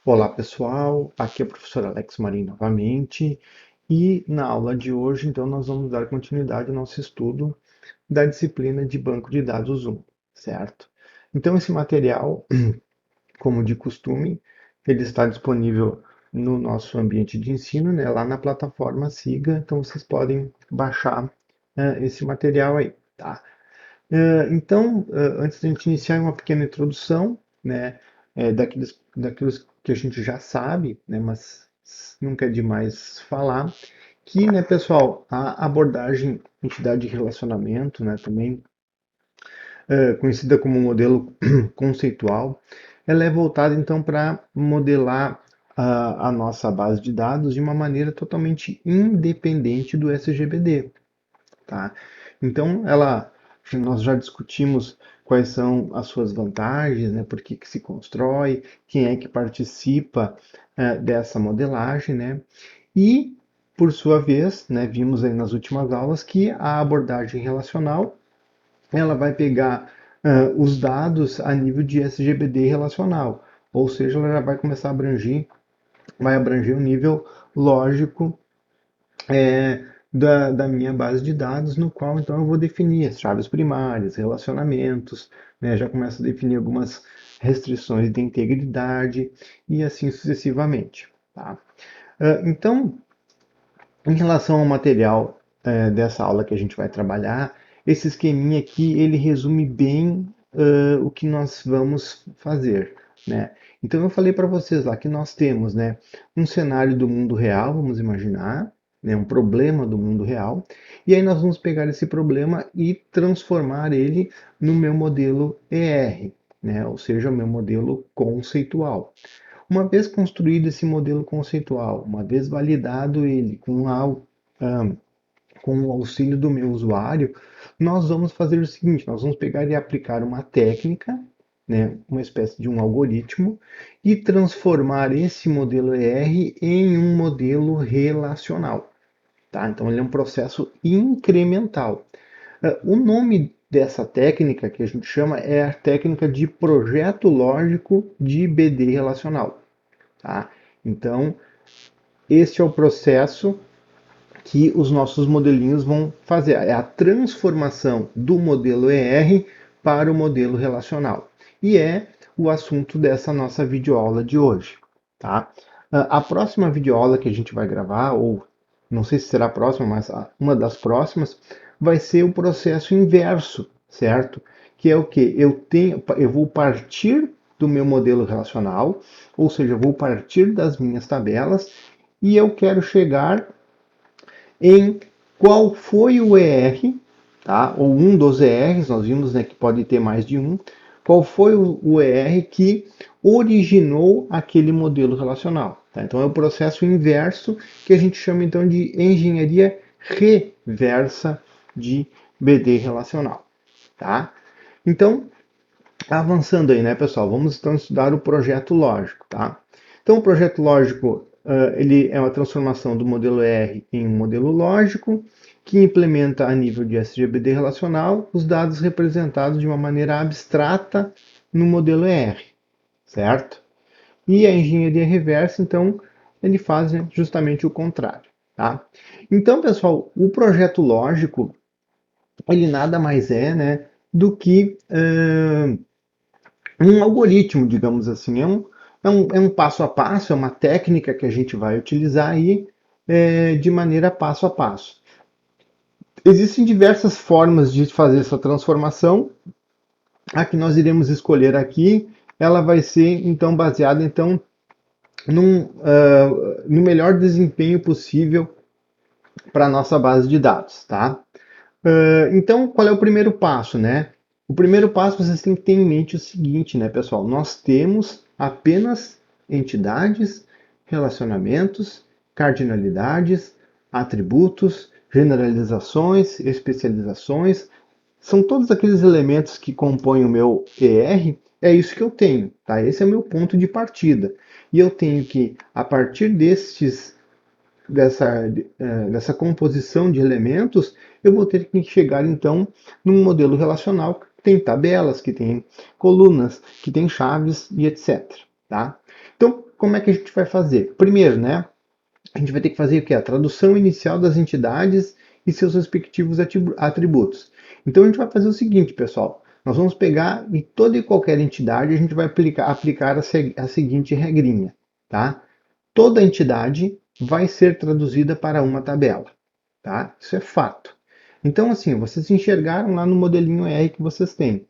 Olá pessoal, aqui é o professor Alex Marim novamente e na aula de hoje então nós vamos dar continuidade ao nosso estudo da disciplina de Banco de Dados 1, certo? Então esse material, como de costume, ele está disponível no nosso ambiente de ensino, né, lá na plataforma Siga, então vocês podem baixar esse material aí, tá? Então, antes de a gente iniciar uma pequena introdução, né, daqueles que a gente já sabe, né, mas nunca é demais falar, que, né, pessoal, a abordagem entidade de relacionamento, né, também conhecida como modelo conceitual, ela é voltada então para modelar a nossa base de dados de uma maneira totalmente independente do SGBD, tá? Então, nós já discutimos quais são as suas vantagens, né, por que que se constrói, quem é que participa dessa modelagem, né? E, por sua vez, né, vimos aí nas últimas aulas que a abordagem relacional ela vai pegar os dados a nível de SGBD relacional, ou seja, ela já vai começar a vai abranger o nível lógico da minha base de dados, no qual então eu vou definir as chaves primárias, relacionamentos, né, já começo a definir algumas restrições de integridade e assim sucessivamente. Tá? Então, em relação ao material dessa aula que a gente vai trabalhar, esse esqueminha aqui, ele resume bem o que nós vamos fazer, né? Então eu falei para vocês lá que nós temos, né, um cenário do mundo real, vamos imaginar, né, um problema do mundo real, e aí nós vamos pegar esse problema e transformar ele no meu modelo ER, né, ou seja, o meu modelo conceitual. Uma vez construído esse modelo conceitual, uma vez validado ele com o auxílio do meu usuário, nós vamos fazer o seguinte: nós vamos pegar e aplicar uma técnica, né, uma espécie de um algoritmo, e transformar esse modelo ER em um modelo relacional. Tá? Então, ele é um processo incremental. O nome dessa técnica que a gente chama é a técnica de projeto lógico de BD relacional. Tá? Então, este é o processo que os nossos modelinhos vão fazer. É a transformação do modelo ER para o modelo relacional. E é o assunto dessa nossa videoaula de hoje. Tá? A próxima videoaula que a gente vai gravar, ou não sei se será a próxima, mas uma das próximas, vai ser o processo inverso, certo? Que é o que? Eu vou partir do meu modelo relacional, ou seja, eu vou partir das minhas tabelas e eu quero chegar em qual foi o ER, tá? Ou um dos ERs, nós vimos, né, que pode ter mais de um, qual foi o ER que originou aquele modelo relacional. Tá? Então é o processo inverso que a gente chama então de engenharia reversa de BD relacional. Tá? Então, avançando aí, né, pessoal? Vamos então estudar o projeto lógico, tá? Então, o projeto lógico, ele é uma transformação do modelo R em um modelo lógico que implementa a nível de SGBD relacional os dados representados de uma maneira abstrata no modelo R, certo? E a engenharia reversa, então, ele faz, né, justamente o contrário, tá? Então, pessoal, o projeto lógico, ele nada mais é, né, do que um algoritmo, digamos assim. É um passo a passo, é uma técnica que a gente vai utilizar aí de maneira passo a passo. Existem diversas formas de fazer essa transformação. A que nós iremos escolher aqui, ela vai ser então baseada então no melhor desempenho possível para a nossa base de dados, tá? Então, qual é o primeiro passo, né? O primeiro passo vocês têm que ter em mente o seguinte, né, pessoal? Nós temos apenas entidades, relacionamentos, cardinalidades, atributos, generalizações, especializações. São todos aqueles elementos que compõem o meu ER. É isso que eu tenho, tá? Esse é o meu ponto de partida. E eu tenho que, a partir dessa composição de elementos, eu vou ter que chegar então num modelo relacional que tem tabelas, que tem colunas, que tem chaves e etc. Tá? Então, como é que a gente vai fazer? Primeiro, né, a gente vai ter que fazer o quê? A tradução inicial das entidades e seus respectivos atributos. Então a gente vai fazer o seguinte, pessoal. Nós vamos pegar em toda e qualquer entidade, a gente vai aplicar a seguinte regrinha, tá? Toda entidade vai ser traduzida para uma tabela, tá? Isso é fato. Então, assim, vocês enxergaram lá no modelinho R que vocês têm.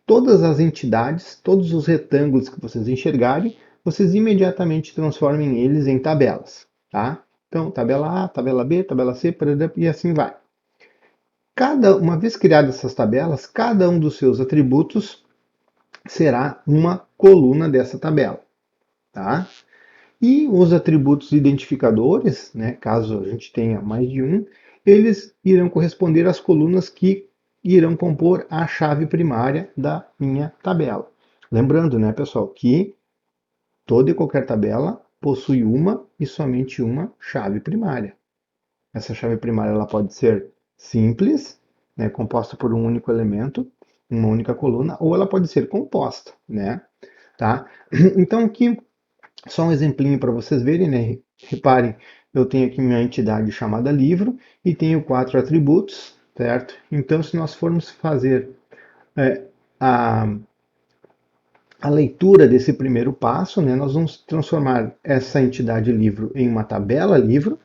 Todas as entidades, todos os retângulos que vocês enxergarem, vocês imediatamente transformem eles em tabelas, tá? Então, tabela A, tabela B, tabela C, e assim vai. Uma vez criadas essas tabelas, cada um dos seus atributos será uma coluna dessa tabela, tá? E os atributos identificadores, né, caso a gente tenha mais de um, eles irão corresponder às colunas que irão compor a chave primária da minha tabela. Lembrando, né, pessoal, que toda e qualquer tabela possui uma e somente uma chave primária. Essa chave primária ela pode ser simples, né, composta por um único elemento, uma única coluna, ou ela pode ser composta, né? Tá? Então aqui só um exemplinho para vocês verem, né? Reparem, eu tenho aqui minha entidade chamada livro e tenho 4 atributos, certo? Então, se nós formos fazer é, a, a leitura desse primeiro passo, né, nós vamos transformar essa entidade livro em uma tabela livro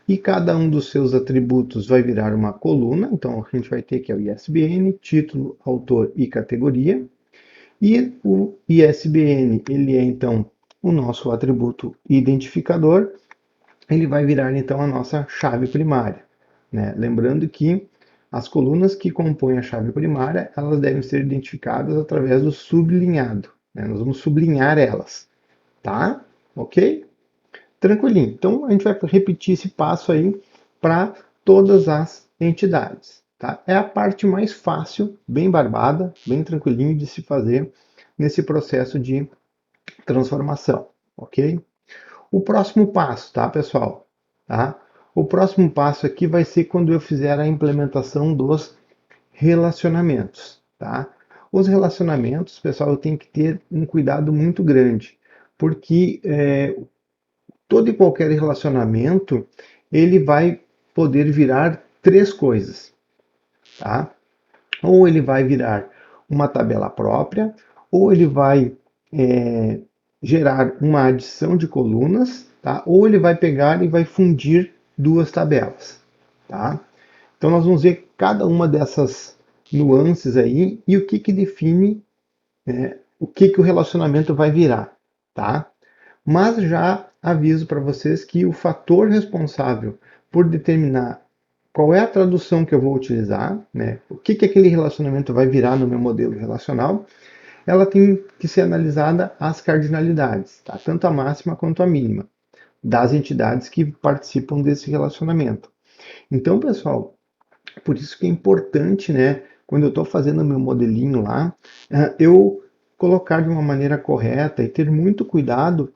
e cada um dos seus atributos vai virar uma coluna. Então, a gente vai ter que é o ISBN, título, autor e categoria. E o ISBN, ele é então o nosso atributo identificador, ele vai virar então a nossa chave primária, né? Lembrando que as colunas que compõem a chave primária, elas devem ser identificadas através do sublinhado, né? Nós vamos sublinhar elas, tá? Ok? Tranquilinho. Então a gente vai repetir esse passo aí para todas as entidades, tá? É a parte mais fácil, bem barbada, bem tranquilinho de se fazer nesse processo de transformação, ok? O próximo passo, tá, pessoal? Tá? O próximo passo aqui vai ser quando eu fizer a implementação dos relacionamentos, tá? Os relacionamentos, pessoal, eu tenho que ter um cuidado muito grande, porque todo e qualquer relacionamento ele vai poder virar três coisas, tá? Ou ele vai virar uma tabela própria, ou ele vai é, gerar uma adição de colunas, tá? Ou ele vai pegar e vai fundir duas tabelas, tá? Então nós vamos ver cada uma dessas nuances aí e o que que define o que que o relacionamento vai virar, tá? Mas já aviso para vocês que o fator responsável por determinar qual é a tradução que eu vou utilizar, né? O que que aquele relacionamento vai virar no meu modelo relacional, ela tem que ser analisada as cardinalidades, tá? Tanto a máxima quanto a mínima, das entidades que participam desse relacionamento. Então, pessoal, por isso que é importante, né, quando eu estou fazendo meu modelinho lá, eu colocar de uma maneira correta e ter muito cuidado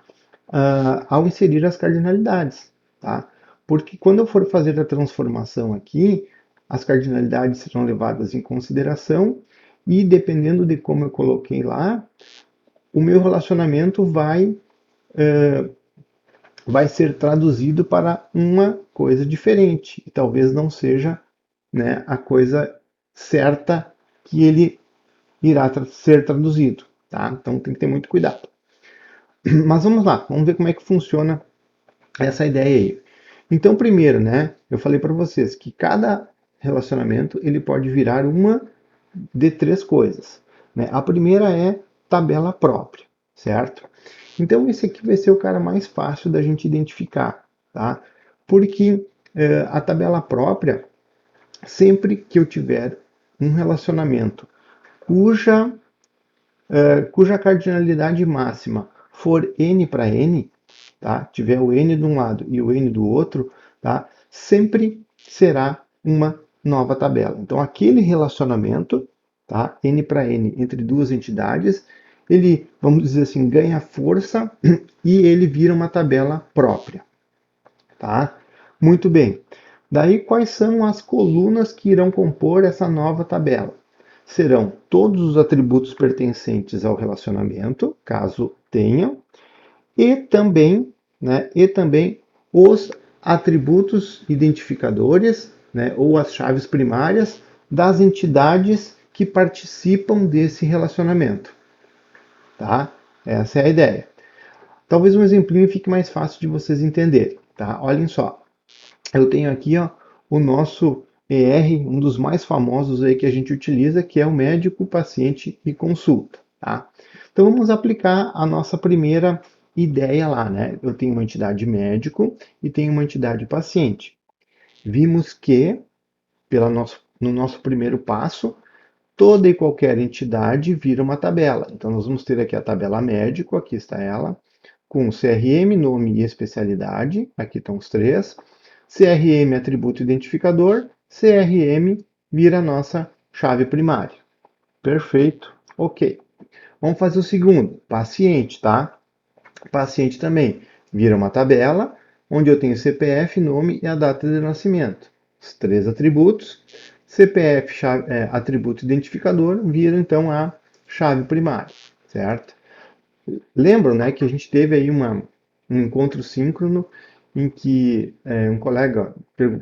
ao inserir as cardinalidades, tá? Porque quando eu for fazer a transformação aqui, as cardinalidades serão levadas em consideração e dependendo de como eu coloquei lá, o meu relacionamento vai ser traduzido para uma coisa diferente e talvez não seja, né, a coisa certa que ele irá ser traduzido, tá? Então tem que ter muito cuidado. Mas vamos lá, vamos ver como é que funciona essa ideia aí. Então, primeiro, né, eu falei para vocês que cada relacionamento ele pode virar uma de três coisas, né? A primeira é tabela própria, certo? Então, esse aqui vai ser o cara mais fácil da gente identificar, tá? Porque a tabela própria, sempre que eu tiver um relacionamento cuja, cuja cardinalidade máxima for n para n, tá? Tiver o n de um lado e o n do outro, tá? Sempre será uma nova tabela. Então, aquele relacionamento, tá? N para N entre duas entidades, ele, vamos dizer assim, ganha força e ele vira uma tabela própria, tá? Muito bem. Daí, quais são as colunas que irão compor essa nova tabela? Serão todos os atributos pertencentes ao relacionamento, caso tenham, e também os atributos identificadores, né, ou as chaves primárias das entidades que participam desse relacionamento, tá? Essa é a ideia. Talvez um exemplinho fique mais fácil de vocês entenderem, tá? Olhem só. Eu tenho aqui, ó, o nosso ER, um dos mais famosos aí que a gente utiliza, que é o médico, paciente e consulta, tá? Então vamos aplicar a nossa primeira ideia lá, né? Eu tenho uma entidade médico e tenho uma entidade paciente. Vimos que, no nosso primeiro passo, toda e qualquer entidade vira uma tabela. Então nós vamos ter aqui a tabela médico, aqui está ela, com CRM, nome e especialidade, aqui estão os três. CRM, atributo identificador, CRM vira a nossa chave primária. Perfeito, ok. Vamos fazer o segundo, paciente, tá? Paciente também vira uma tabela, onde eu tenho CPF, nome e a data de nascimento. Os três atributos. CPF, chave, atributo identificador, vira então a chave primária, certo? Lembram, né, que a gente teve aí um encontro síncrono em que um colega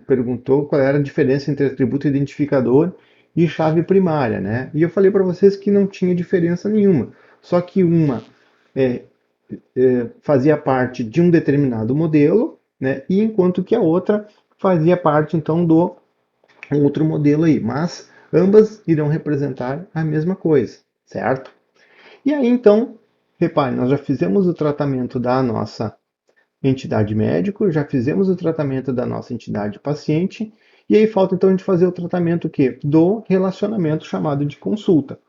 perguntou qual era a diferença entre atributo identificador e chave primária, né? E eu falei para vocês que não tinha diferença nenhuma, só que uma é, fazia parte de um determinado modelo, né? E enquanto que a outra fazia parte então do outro modelo aí, mas ambas irão representar a mesma coisa, certo? E aí, então, repare, nós já fizemos o tratamento da nossa entidade médico, já fizemos o tratamento da nossa entidade paciente, e aí falta então a gente fazer o tratamento que do relacionamento chamado de consulta,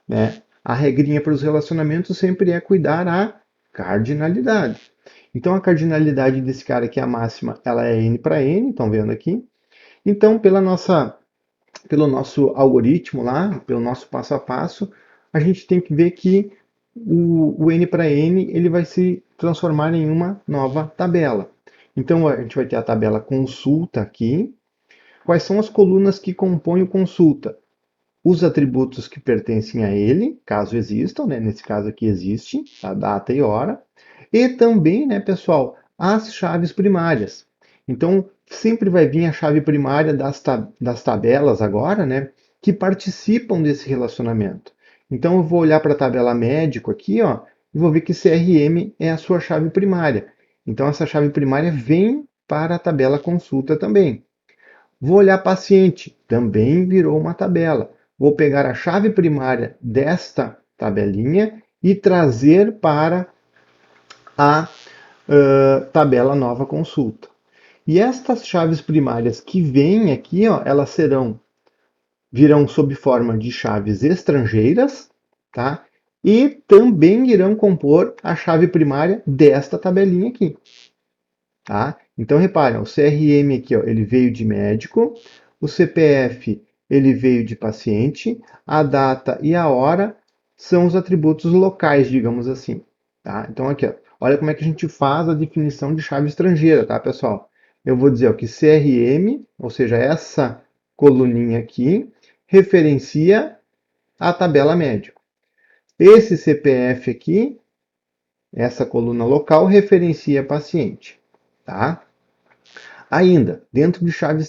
né? A regrinha para os relacionamentos sempre é cuidar a cardinalidade. Então a cardinalidade desse cara aqui, a máxima, ela é n para n, estão vendo aqui? Então, pelo nosso algoritmo lá, pelo nosso passo a passo, a gente tem que ver que o N para N ele vai se transformar em uma nova tabela. Então a gente vai ter a tabela consulta aqui. Quais são as colunas que compõem o consulta? Os atributos que pertencem a ele, caso existam, né? Nesse caso aqui existe, a data e hora. E também, né, pessoal, as chaves primárias. Então, sempre vai vir a chave primária das tabelas agora, né, que participam desse relacionamento. Então, eu vou olhar para a tabela médico aqui, ó, e vou ver que CRM é a sua chave primária. Então, essa chave primária vem para a tabela consulta também. Vou olhar paciente, também virou uma tabela. Vou pegar a chave primária desta tabelinha e trazer para a tabela nova consulta. E estas chaves primárias que vêm aqui, ó, elas virão sob forma de chaves estrangeiras, tá? E também irão compor a chave primária desta tabelinha aqui, tá? Então reparem, o CRM aqui, ó, ele veio de médico, o CPF ele veio de paciente, a data e a hora são os atributos locais, digamos assim, tá? Então aqui, ó, olha como é que a gente faz a definição de chave estrangeira, tá, pessoal? Eu vou dizer ó, que CRM, ou seja, essa coluninha aqui, referencia a tabela médico. Esse CPF aqui, essa coluna local, referencia paciente, tá? Ainda, dentro de chave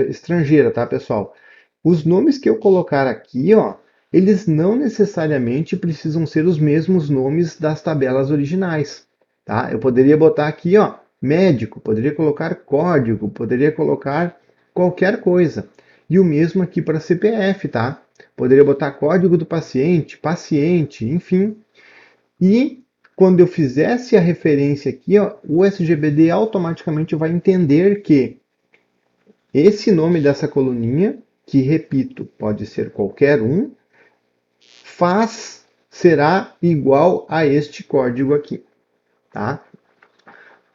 estrangeira, tá, pessoal? Os nomes que eu colocar aqui, ó, eles não necessariamente precisam ser os mesmos nomes das tabelas originais, tá? Eu poderia botar aqui, ó, médico, poderia colocar código, poderia colocar qualquer coisa. E o mesmo aqui para CPF, tá? Poderia botar código do paciente, paciente, enfim. E quando eu fizesse a referência aqui, ó, o SGBD automaticamente vai entender que esse nome dessa coluninha, que repito, pode ser qualquer um, será igual a este código aqui, tá?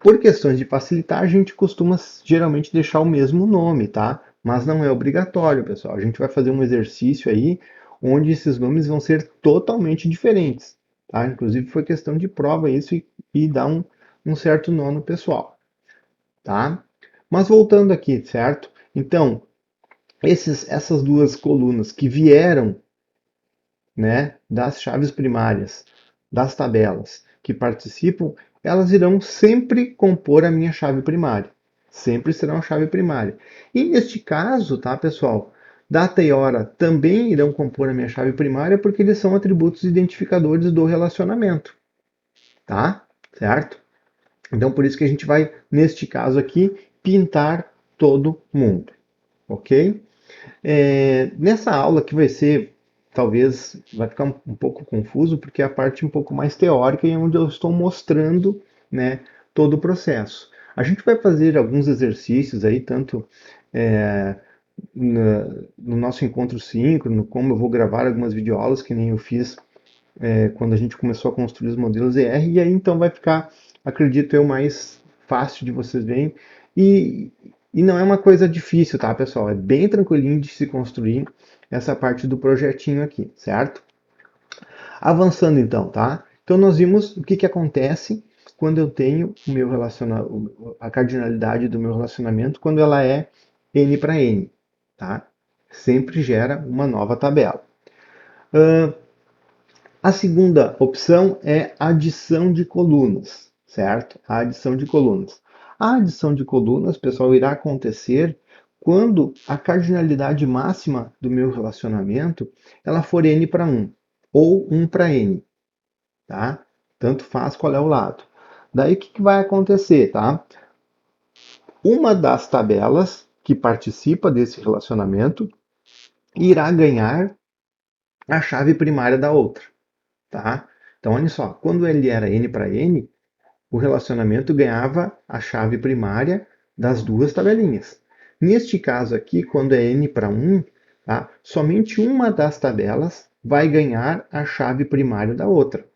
Por questões de facilitar, a gente costuma geralmente deixar o mesmo nome, tá? Mas não é obrigatório, pessoal. A gente vai fazer um exercício aí onde esses nomes vão ser totalmente diferentes, tá? Inclusive foi questão de prova isso e dá um certo nó no pessoal, tá? Mas voltando aqui, certo? Então, essas duas colunas que vieram, né, das chaves primárias, das tabelas, que participam, elas irão sempre compor a minha chave primária. Sempre serão a chave primária. E neste caso, tá, pessoal? Data e hora também irão compor a minha chave primária porque eles são atributos identificadores do relacionamento, tá? Certo? Então, por isso que a gente vai, neste caso aqui, pintar todo mundo, ok? Nessa aula que vai ser, talvez, vai ficar um pouco confuso, porque é a parte um pouco mais teórica e é onde eu estou mostrando, né, todo o processo. A gente vai fazer alguns exercícios aí, tanto é, no nosso encontro síncrono, como eu vou gravar algumas videoaulas, que nem eu fiz quando a gente começou a construir os modelos ER, e aí então vai ficar, acredito eu, mais fácil de vocês verem. E, e não é uma coisa difícil, tá, pessoal? É bem tranquilinho de se construir essa parte do projetinho aqui, certo? Avançando então, tá? Então nós vimos o que, que acontece quando eu tenho o meu a cardinalidade do meu relacionamento quando ela é n para n, tá? Sempre gera uma nova tabela. A segunda opção é adição de colunas, certo? A adição de colunas. A adição de colunas, pessoal, irá acontecer quando a cardinalidade máxima do meu relacionamento ela for n para 1 ou 1 para n, tá? Tanto faz qual é o lado. Daí o que vai acontecer, tá? Uma das tabelas que participa desse relacionamento irá ganhar a chave primária da outra. Tá? Então, olha só, quando ele era n para n, o relacionamento ganhava a chave primária das duas tabelinhas. Neste caso aqui, quando é n para 1, tá? Somente uma das tabelas vai ganhar a chave primária da outra.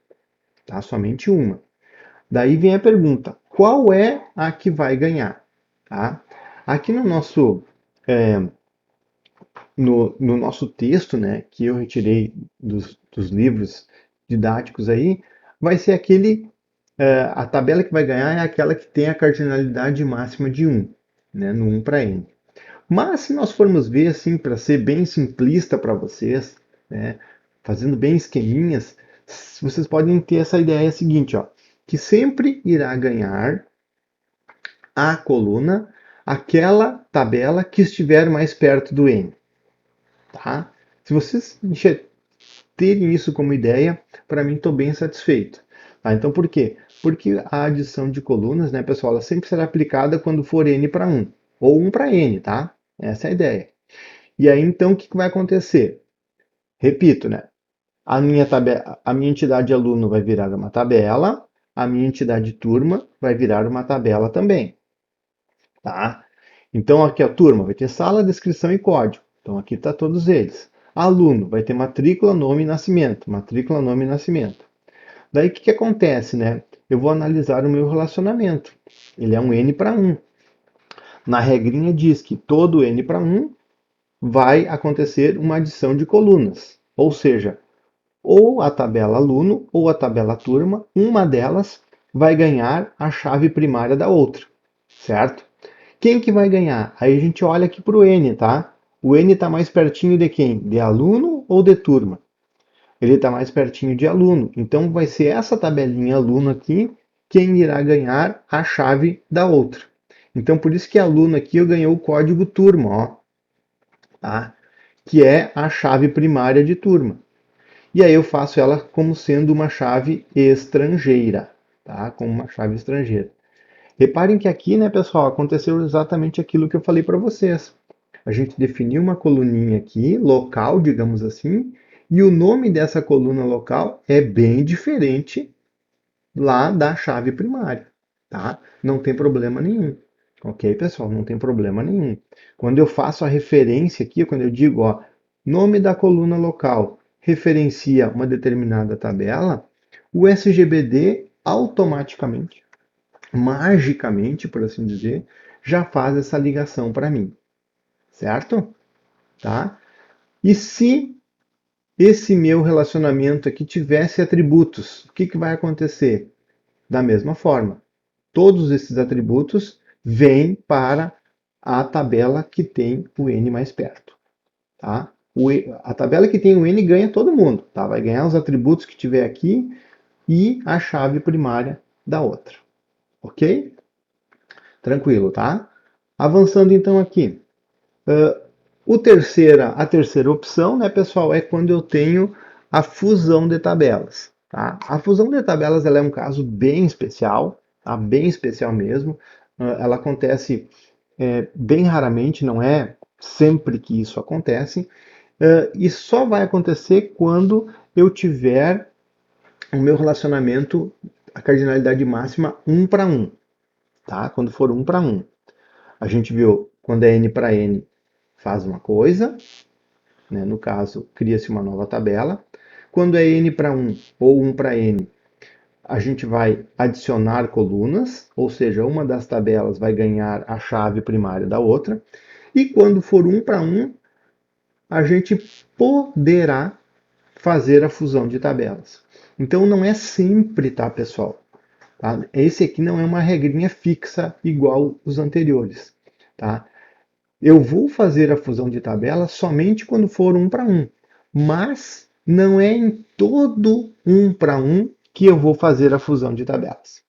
Tá? Somente uma. Daí vem a pergunta, qual é a que vai ganhar? Tá? Aqui no nosso texto, né, que eu retirei dos livros didáticos aí, vai ser a tabela que vai ganhar é aquela que tem a cardinalidade máxima de 1, né, no 1 para n. Mas se nós formos ver assim, para ser bem simplista para vocês, né, fazendo bem esqueminhas, vocês podem ter essa ideia seguinte, ó, que sempre irá ganhar a coluna aquela tabela que estiver mais perto do n. Tá? Se vocês terem isso como ideia, para mim estou bem satisfeito. Tá? Então por quê? Porque a adição de colunas, né, pessoal, ela sempre será aplicada quando for n para 1 ou 1 para n, tá? Essa é a ideia. E aí então o que vai acontecer? Repito, né? A minha entidade aluno vai virar uma tabela, a minha entidade turma vai virar uma tabela também, tá? Então aqui a turma vai ter sala, descrição e código. Então aqui está todos eles. Aluno vai ter matrícula, nome e nascimento. Matrícula, nome e nascimento. Daí o que acontece, né? Eu vou analisar o meu relacionamento. Ele é um n para 1. Na regrinha diz que todo n para 1 vai acontecer uma adição de colunas. Ou seja, ou a tabela aluno ou a tabela turma, uma delas vai ganhar a chave primária da outra, certo? Quem que vai ganhar? Aí a gente olha aqui para o N, tá? O N está mais pertinho de quem? De aluno ou de turma? Ele está mais pertinho de aluno. Então vai ser essa tabelinha aluno aqui quem irá ganhar a chave da outra. Então por isso que aluno aqui eu ganhei o código turma, ó, tá? Que é a chave primária de turma. E aí eu faço ela como sendo uma chave estrangeira, tá? Como uma chave estrangeira. Reparem que aqui, né, pessoal, aconteceu exatamente aquilo que eu falei para vocês. A gente definiu uma coluninha aqui, local, digamos assim, e o nome dessa coluna local é bem diferente lá da chave primária, tá? Não tem problema nenhum. Ok, pessoal? Não tem problema nenhum. Quando eu faço a referência aqui, quando eu digo, ó, nome da coluna local referencia uma determinada tabela, o SGBD automaticamente, magicamente, por assim dizer, já faz essa ligação para mim, certo? Tá? E se esse meu relacionamento aqui tivesse atributos, o que, que vai acontecer? Da mesma forma, todos esses atributos vêm para a tabela que tem o n mais perto. Tá? A tabela que tem o n ganha todo mundo. Tá? Vai ganhar os atributos que tiver aqui e a chave primária da outra. Ok? Tranquilo, tá? Avançando então aqui. A terceira opção, né, pessoal, é quando eu tenho a fusão de tabelas. Tá? A fusão de tabelas ela é um caso bem especial, tá? Bem especial mesmo. Ela acontece bem raramente, não é sempre que isso acontece, e só vai acontecer quando eu tiver o meu relacionamento, a cardinalidade máxima 1 para 1, tá? Quando for 1 para 1. A gente viu quando é n para n faz uma coisa, né? No caso, cria-se uma nova tabela. Quando é n para 1 ou 1 para n, a gente vai adicionar colunas, ou seja, uma das tabelas vai ganhar a chave primária da outra. E quando for 1 para 1, a gente poderá fazer a fusão de tabelas. Então não é sempre, tá, pessoal? Tá? Esse aqui não é uma regrinha fixa igual os anteriores. Tá? Eu vou fazer a fusão de tabelas somente quando for 1 para 1, mas não é em todo 1 para 1 que eu vou fazer a fusão de tabelas.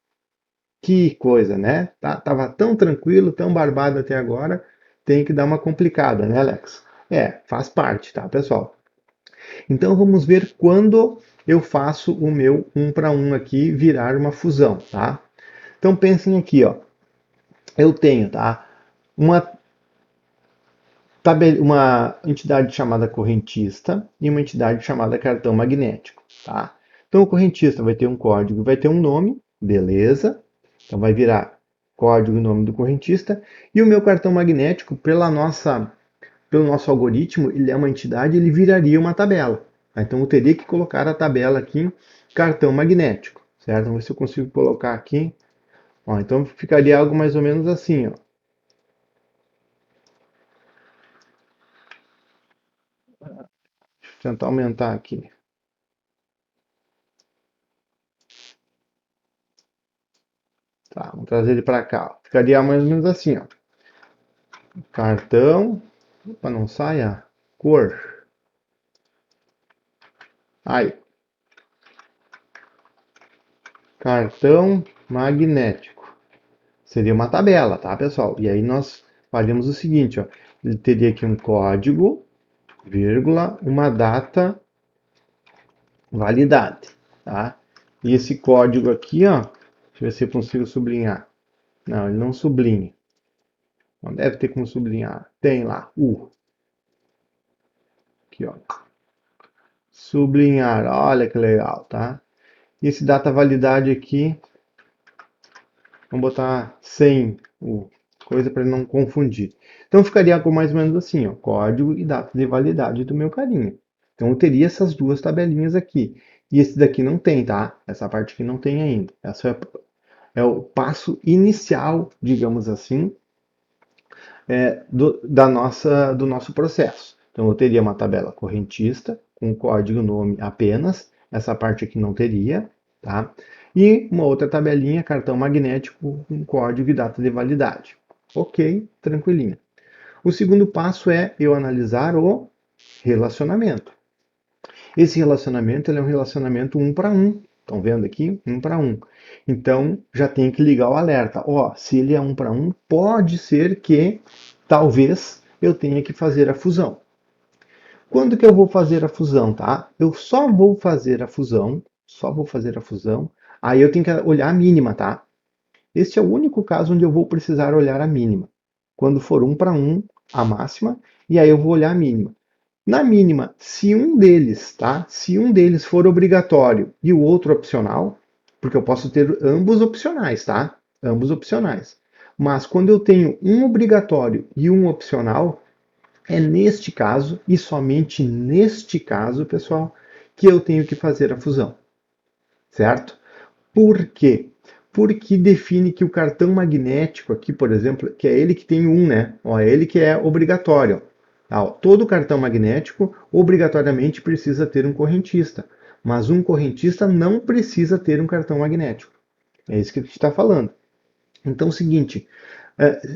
Que coisa, né? Tava tão tranquilo, tão barbado até agora, tem que dar uma complicada, né, Alex? Faz parte, tá, pessoal? Então vamos ver quando eu faço o meu 1 para 1 aqui virar uma fusão, tá? Então pensem aqui, ó. Eu tenho, tá, uma uma entidade chamada correntista e uma entidade chamada cartão magnético, tá? Então o correntista vai ter um código, vai ter um nome, beleza? Então vai virar código e nome do correntista. E o meu cartão magnético, pelo nosso algoritmo, ele é uma entidade, ele viraria uma tabela. Tá? Então eu teria que colocar a tabela aqui em cartão magnético, certo? Vamos ver se eu consigo colocar aqui. Ó, então ficaria algo mais ou menos assim, ó. Deixa eu tentar aumentar aqui. Tá, vamos trazer ele para cá. Ó. Ficaria mais ou menos assim, ó. Cartão, para não sair a cor. Aí, cartão magnético. Seria uma tabela, tá, pessoal? E aí nós faríamos o seguinte, ó. Ele teria aqui um código, vírgula, uma data, validade, tá? E esse código aqui, ó, deixa eu ver se eu consigo sublinhar. Não, ele não sublinha. Não deve ter como sublinhar. Tem lá, aqui, ó. Sublinhar, olha que legal, tá? E esse data validade aqui, vamos botar sem o coisa para não confundir. Então ficaria com mais ou menos assim, ó, código e data de validade do meu carinha. Então eu teria essas duas tabelinhas aqui. E esse daqui não tem, tá? Essa parte aqui não tem ainda. Essa é o passo inicial, digamos assim, do nosso processo. Então eu teria uma tabela correntista com código nome apenas, essa parte aqui não teria, tá? E uma outra tabelinha, cartão magnético com código e data de validade. Ok, tranquilinho. O segundo passo é eu analisar o relacionamento. Esse relacionamento é um relacionamento 1 para 1. Estão vendo aqui? 1 para 1. Então, já tem que ligar o alerta. Ó, se ele é 1 para 1, pode ser que, talvez, eu tenha que fazer a fusão. Quando que eu vou fazer a fusão, tá? Eu só vou fazer a fusão, aí eu tenho que olhar a mínima, tá? Este é o único caso onde eu vou precisar olhar a mínima. Quando for 1 para 1, a máxima, e aí eu vou olhar a mínima. Na mínima, se um deles, tá? Se um deles for obrigatório e o outro opcional, porque eu posso ter ambos opcionais, tá? Ambos opcionais. Mas quando eu tenho um obrigatório e um opcional, é neste caso, e somente neste caso, pessoal, que eu tenho que fazer a fusão. Certo? Por quê? Porque define que o cartão magnético aqui, por exemplo, que é ele que tem um, né? Ó, é ele que é obrigatório. Tá, ó, todo cartão magnético obrigatoriamente precisa ter um correntista, mas um correntista não precisa ter um cartão magnético. É isso que a gente está falando. Então, é o seguinte,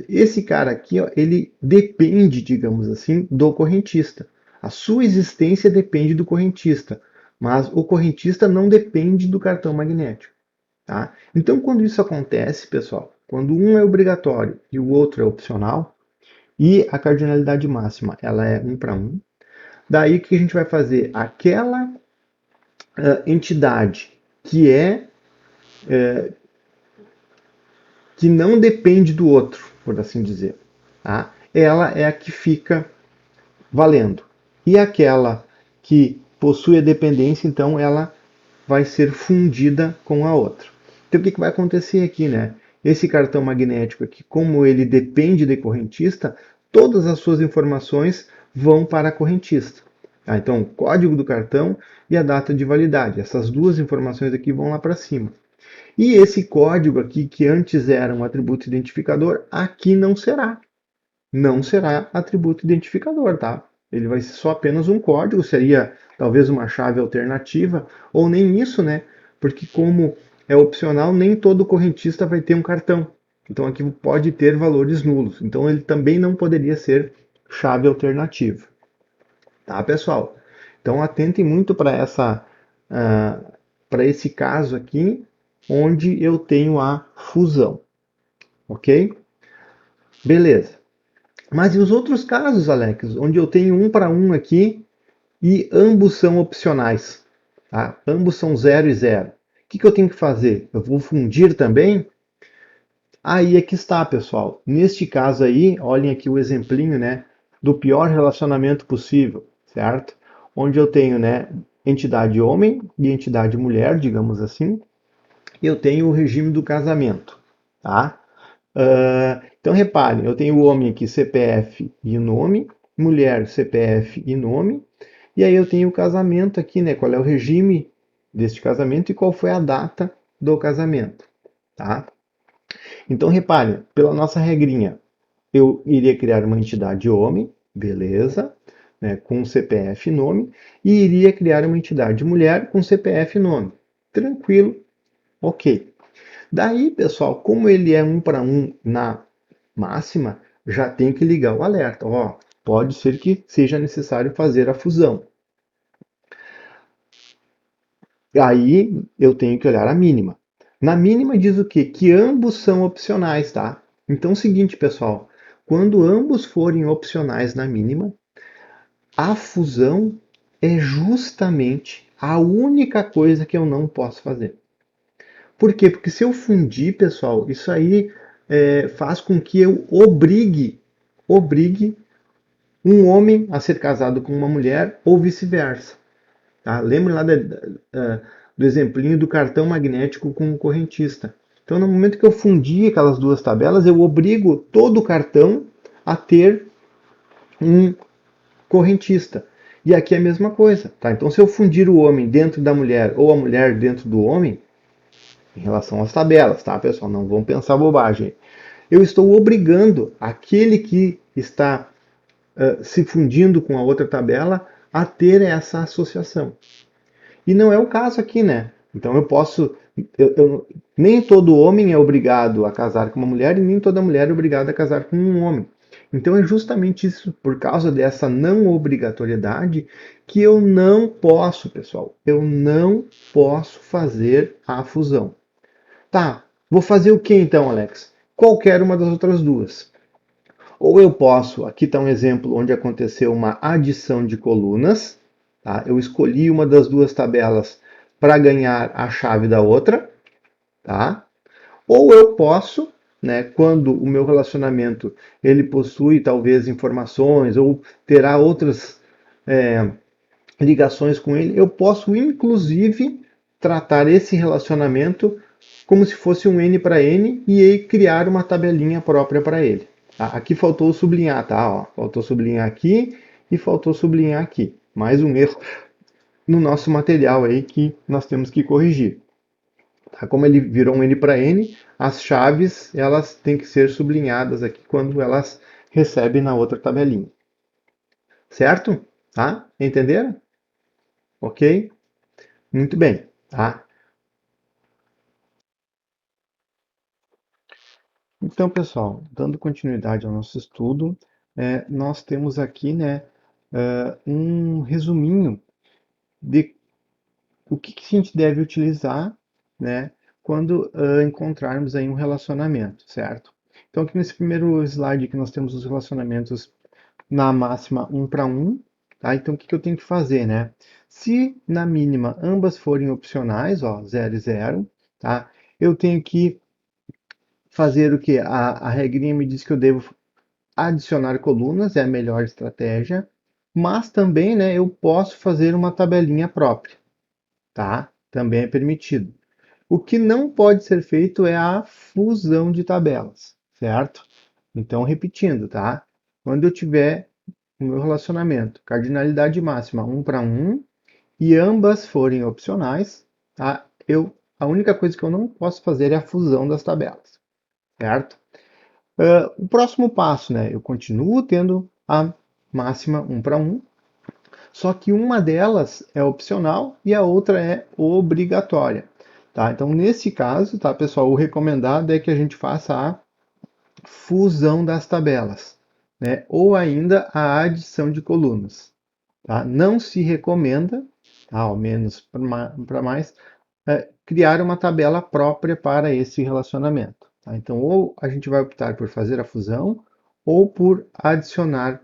esse cara aqui, ó, ele depende, digamos assim, do correntista. A sua existência depende do correntista, mas o correntista não depende do cartão magnético. Tá? Então, quando isso acontece, pessoal, quando um é obrigatório e o outro é opcional, e a cardinalidade máxima ela é 1 para 1, daí o que a gente vai fazer? Aquela entidade que que não depende do outro, por assim dizer, tá? Ela é a que fica valendo. E aquela que possui a dependência, então ela vai ser fundida com a outra. Então o que vai acontecer aqui, né? Esse cartão magnético aqui, como ele depende de correntista, todas as suas informações vão para a correntista. Tá? Então, o código do cartão e a data de validade. Essas duas informações aqui vão lá para cima. E esse código aqui, que antes era um atributo identificador, aqui não será. Não será atributo identificador, tá? Ele vai ser só apenas um código, seria talvez uma chave alternativa, ou nem isso, né? Porque como é opcional, nem todo correntista vai ter um cartão. Então aqui pode ter valores nulos. Então ele também não poderia ser chave alternativa. Tá, pessoal? Então atentem muito para para esse caso aqui, onde eu tenho a fusão, ok? Beleza. Mas e os outros casos, Alex, onde eu tenho 1 para 1 aqui e ambos são opcionais, tá? Ambos são 0 e 0. O que eu tenho que fazer? Eu vou fundir também? Aí é que está, pessoal. Neste caso aí, olhem aqui o exemplinho, né, do pior relacionamento possível, certo? Onde eu tenho, né, entidade homem e entidade mulher, digamos assim. Eu tenho o regime do casamento, tá? Então reparem, eu tenho o homem aqui CPF e nome, mulher CPF e nome, e aí eu tenho o casamento aqui, né? Qual é o regime deste casamento e qual foi a data do casamento, tá? Então reparem, pela nossa regrinha, eu iria criar uma entidade homem, beleza, né, com CPF e nome, e iria criar uma entidade mulher com CPF e nome. Tranquilo, ok. Daí, pessoal, como ele é 1 para 1 na máxima, já tem que ligar o alerta. Ó, pode ser que seja necessário fazer a fusão. Aí eu tenho que olhar a mínima. Na mínima diz o quê? Que ambos são opcionais, tá? Então é o seguinte, pessoal, quando ambos forem opcionais na mínima, a fusão é justamente a única coisa que eu não posso fazer. Por quê? Porque se eu fundir, pessoal, isso aí faz com que eu obrigue um homem a ser casado com uma mulher ou vice-versa. Tá? Lembre lá do exemplinho do cartão magnético com o correntista. Então, no momento que eu fundir aquelas duas tabelas, eu obrigo todo o cartão a ter um correntista. E aqui é a mesma coisa. Tá? Então, se eu fundir o homem dentro da mulher ou a mulher dentro do homem, em relação às tabelas, tá, pessoal? Não vão pensar bobagem. Eu estou obrigando aquele que está se fundindo com a outra tabela a ter essa associação. E não é o caso aqui, né? Então eu posso. Nem todo homem é obrigado a casar com uma mulher e nem toda mulher é obrigada a casar com um homem. Então é justamente isso, por causa dessa não obrigatoriedade, que eu não posso, pessoal, eu não posso fazer a fusão. Tá, vou fazer o que então, Alex? Qualquer uma das outras duas. Ou eu posso, aqui está um exemplo onde aconteceu uma adição de colunas, tá? Eu escolhi uma das duas tabelas para ganhar a chave da outra, tá? Ou eu posso, né, quando o meu relacionamento ele possui talvez informações ou terá outras ligações com ele, eu posso inclusive tratar esse relacionamento como se fosse um N para N e aí criar uma tabelinha própria para ele. Tá? Aqui faltou sublinhar, tá? Ó, faltou sublinhar aqui e faltou sublinhar aqui. Mais um erro no nosso material aí que nós temos que corrigir. Tá? Como ele virou um N para N, as chaves elas têm que ser sublinhadas aqui quando elas recebem na outra tabelinha. Certo? Tá? Entenderam? Ok? Muito bem. Tá? Então, pessoal, dando continuidade ao nosso estudo, nós temos aqui, né, um resuminho de o que a gente deve utilizar, né, quando encontrarmos aí um relacionamento, certo? Então aqui nesse primeiro slide que nós temos os relacionamentos na máxima 1 para 1, tá? Então o que que eu tenho que fazer, né? Se na mínima ambas forem opcionais, ó, 0 e 0, tá? Eu tenho que fazer o que? A regrinha me diz que eu devo adicionar colunas, é a melhor estratégia, mas também, né, eu posso fazer uma tabelinha própria, tá? Também é permitido. O que não pode ser feito é a fusão de tabelas, certo? Então, repetindo, tá? Quando eu tiver o meu relacionamento, cardinalidade máxima 1 para 1, e ambas forem opcionais, tá? A única coisa que eu não posso fazer é a fusão das tabelas, certo? O próximo passo, né? Eu continuo tendo a máxima 1 para 1, só que uma delas é opcional e a outra é obrigatória. Tá? Então, nesse caso, tá, pessoal, o recomendado é que a gente faça a fusão das tabelas, né? Ou ainda a adição de colunas. Tá? Não se recomenda, tá? Ao menos para mais, criar uma tabela própria para esse relacionamento. Tá? Então, ou a gente vai optar por fazer a fusão ou por adicionar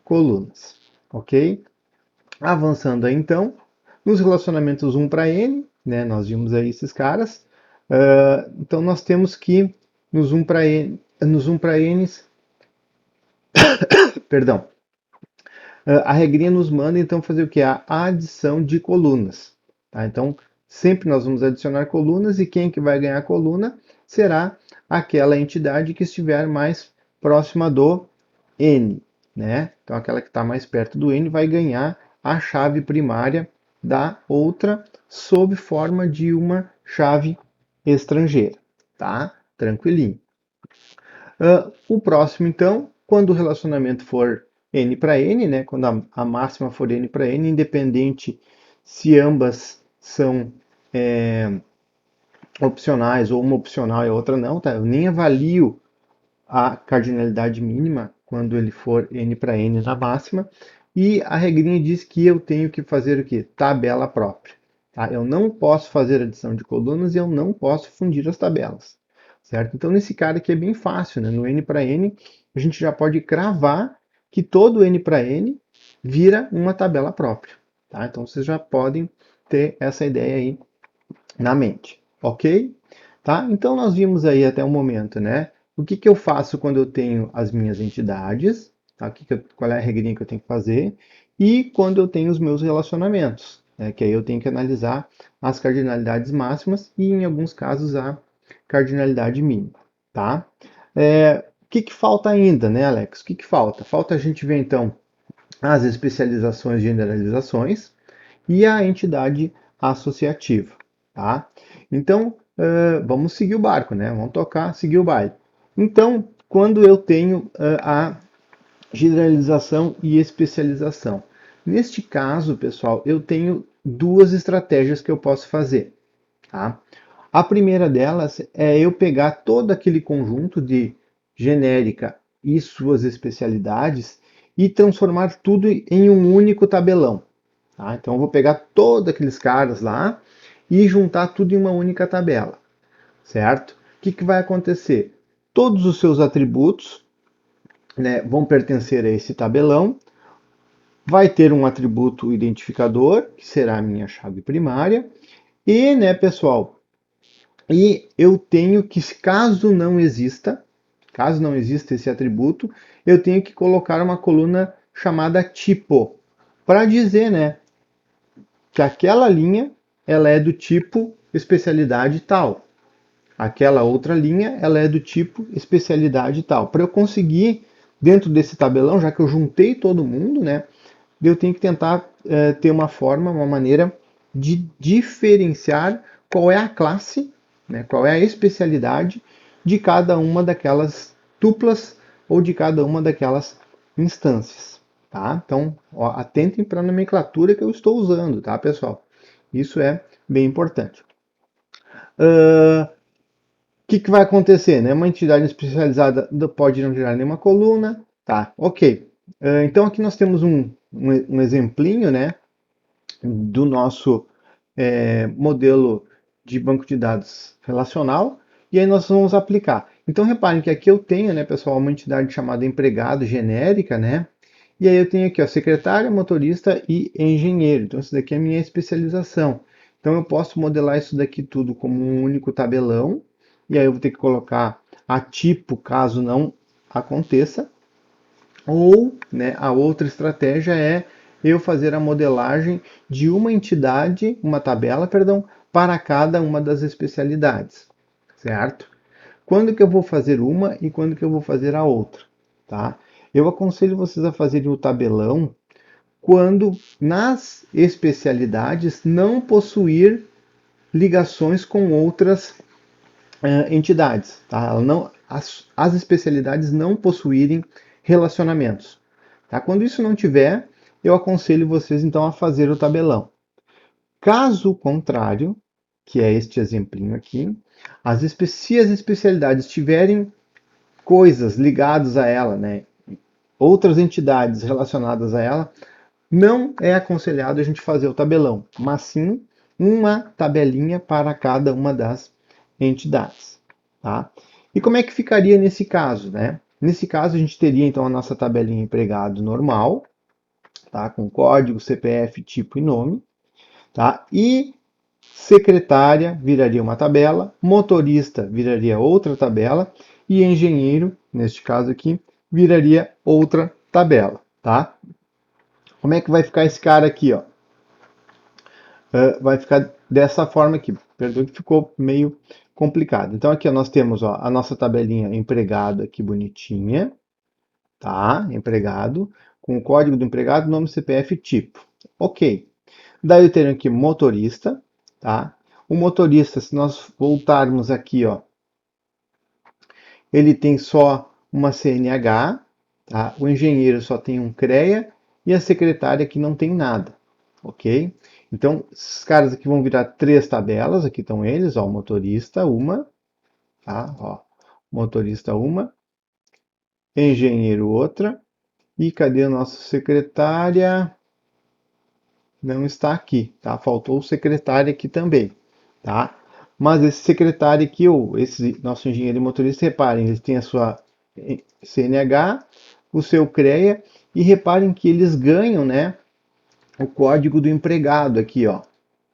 colunas, ok? Avançando aí, então, nos relacionamentos 1 para n, né, nós vimos aí esses caras, então nós temos que nos 1 para n, perdão, a regrinha nos manda então fazer o que? A adição de colunas. Tá? Então, sempre nós vamos adicionar colunas e quem que vai ganhar a coluna será aquela entidade que estiver mais próxima do n. Né? Então, aquela que está mais perto do n vai ganhar a chave primária da outra sob forma de uma chave estrangeira. Tá? Tranquilinho. O próximo, então, quando o relacionamento for n para n, né, quando a máxima for n para n, independente se ambas são opcionais ou uma opcional e a outra não, tá? Eu nem avalio a cardinalidade mínima quando ele for n para n na máxima. E a regrinha diz que eu tenho que fazer o quê? Tabela própria. Tá? Eu não posso fazer adição de colunas e eu não posso fundir as tabelas. Certo? Então, nesse cara aqui é bem fácil, né? No n para n, a gente já pode cravar que todo n para n vira uma tabela própria. Tá? Então, vocês já podem ter essa ideia aí na mente, ok? Tá? Então nós vimos aí até o momento, né? O que que eu faço quando eu tenho as minhas entidades, tá? Qual é a regrinha que eu tenho que fazer, e quando eu tenho os meus relacionamentos, né? Que aí eu tenho que analisar as cardinalidades máximas e, em alguns casos, a cardinalidade mínima, tá? O que que falta ainda, né, Alex? O que que falta? Falta a gente ver, então, as especializações e generalizações, e a entidade associativa, tá? Então, vamos seguir o barco, né? Vamos tocar, seguir o baile. Então, quando eu tenho a generalização e especialização. Neste caso, pessoal, eu tenho duas estratégias que eu posso fazer, tá? A primeira delas é eu pegar todo aquele conjunto de genérica e suas especialidades e transformar tudo em um único tabelão. Tá? Então eu vou pegar todos aqueles caras lá e juntar tudo em uma única tabela, certo? O que, que vai acontecer? Todos os seus atributos, né, vão pertencer a esse tabelão. Vai ter um atributo identificador, que será a minha chave primária. E, né, pessoal, e eu tenho que, caso não exista esse atributo, eu tenho que colocar uma coluna chamada tipo, para dizer, né, que aquela linha ela é do tipo especialidade tal. Aquela outra linha ela é do tipo especialidade tal. Para eu conseguir, dentro desse tabelão, já que eu juntei todo mundo, né, eu tenho que tentar ter uma forma, uma maneira de diferenciar qual é a classe, né, qual é a especialidade de cada uma daquelas tuplas ou de cada uma daquelas instâncias. Tá? Então, ó, atentem para a nomenclatura que eu estou usando, tá, pessoal? Isso é bem importante. O que, que vai acontecer? Né? Uma entidade especializada pode não gerar nenhuma coluna. Tá, ok. Então aqui nós temos um exemplinho, né, do nosso modelo de banco de dados relacional, e aí nós vamos aplicar. Então reparem que aqui eu tenho, né, pessoal, uma entidade chamada empregado genérica, né? E aí eu tenho aqui, ó, secretária, motorista e engenheiro. Então isso daqui é a minha especialização. Então eu posso modelar isso daqui tudo como um único tabelão, e aí eu vou ter que colocar a tipo caso não aconteça. Ou, né, a outra estratégia é eu fazer a modelagem de uma entidade, uma tabela, perdão, para cada uma das especialidades, certo? Quando que eu vou fazer uma e quando que eu vou fazer a outra, tá? Eu aconselho vocês a fazerem o tabelão quando nas especialidades não possuir ligações com outras entidades, tá? As especialidades não possuírem relacionamentos. Tá? Quando isso não tiver, eu aconselho vocês então a fazer o tabelão. Caso contrário, que é este exemplinho aqui, se as especialidades tiverem coisas ligadas a ela, né, outras entidades relacionadas a ela, não é aconselhado a gente fazer o tabelão, mas sim uma tabelinha para cada uma das entidades. Tá? E como é que ficaria nesse caso? Né? Nesse caso, a gente teria então a nossa tabelinha empregado normal, tá? Com código, CPF, tipo e nome. Tá? E secretária viraria uma tabela, motorista viraria outra tabela e engenheiro, neste caso aqui, viraria outra tabela. Tá? Como é que vai ficar esse cara aqui? Ó? Vai ficar dessa forma aqui. Perdoe que ficou meio complicado. Então aqui ó, nós temos ó, a nossa tabelinha empregado aqui bonitinha, tá? Empregado, com o código do empregado, nome, CPF, tipo. Ok. Daí eu tenho aqui motorista, tá? O motorista, se nós voltarmos aqui, ó, ele tem só uma CNH, tá? O engenheiro só tem um CREA e a secretária aqui não tem nada, ok? Então, esses caras aqui vão virar três tabelas, aqui estão eles, ó, motorista, uma, tá? Ó, motorista, uma, engenheiro, outra, e cadê a nossa secretária? Não está aqui, tá? Faltou o secretário aqui também, tá? Mas esse secretário aqui, ou esse nosso engenheiro e motorista, reparem, eles têm a sua CNH, o seu CREA, e reparem que eles ganham, né, o código do empregado aqui, ó,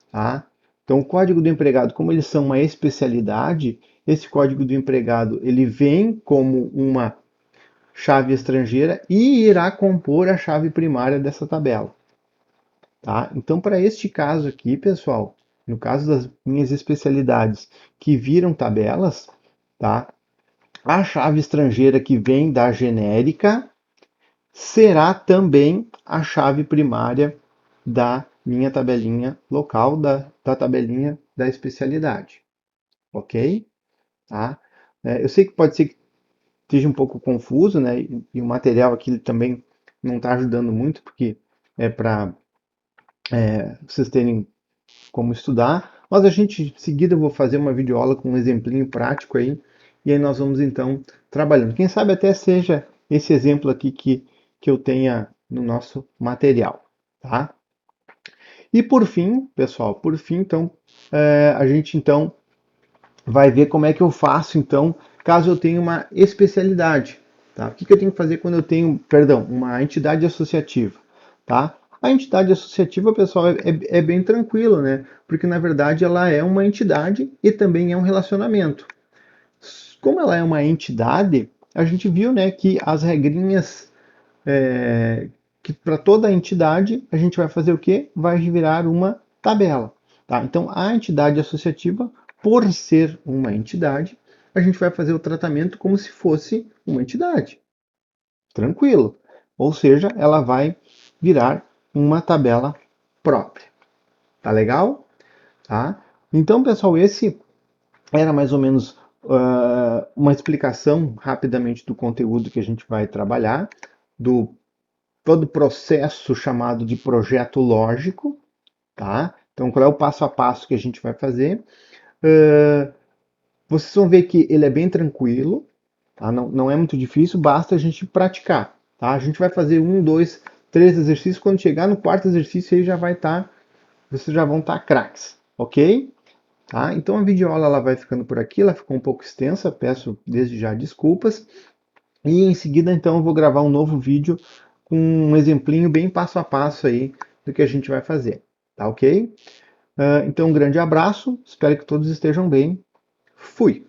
tá? Então, o código do empregado, como eles são uma especialidade, esse código do empregado, ele vem como uma chave estrangeira e irá compor a chave primária dessa tabela. Tá? Então, para este caso aqui, pessoal, no caso das minhas especialidades que viram tabelas, tá? A chave estrangeira que vem da genérica será também a chave primária da minha tabelinha local, da tabelinha da especialidade. Ok? Tá? Eu sei que pode ser que esteja um pouco confuso, né? E o material aqui também não está ajudando muito, porque é para vocês terem como estudar, mas a gente, em seguida, eu vou fazer uma videoaula com um exemplinho prático aí, e aí nós vamos então trabalhando. Quem sabe até seja esse exemplo aqui que eu tenha no nosso material, tá? E por fim, pessoal, por fim, então, a gente então vai ver como é que eu faço, então, caso eu tenha uma especialidade, tá? O que que eu tenho que fazer quando eu tenho, perdão, uma entidade associativa, tá? A entidade associativa, pessoal, é bem tranquilo, né? Porque, na verdade, ela é uma entidade e também é um relacionamento. Como ela é uma entidade, a gente viu, né, que as regrinhas que para toda a entidade a gente vai fazer o quê? Vai virar uma tabela. Tá? Então, a entidade associativa, por ser uma entidade, a gente vai fazer o tratamento como se fosse uma entidade. Tranquilo. Ou seja, ela vai virar uma tabela própria. Tá legal? Tá? Então, pessoal, esse era mais ou menos uma explicação rapidamente do conteúdo que a gente vai trabalhar, do todo o processo chamado de projeto lógico, tá? Então, qual é o passo a passo que a gente vai fazer? Vocês vão ver que ele é bem tranquilo, tá? Não é muito difícil, basta a gente praticar, tá? A gente vai fazer um, dois, três exercícios, quando chegar no quarto exercício aí já vai estar, vocês já vão estar craques, ok? tá? Então a videoaula ela vai ficando por aqui, ela ficou um pouco extensa, peço desde já desculpas. E em seguida, então, eu vou gravar um novo vídeo com um exemplinho bem passo a passo aí do que a gente vai fazer, tá ok? Então, um grande abraço, espero que todos estejam bem. Fui!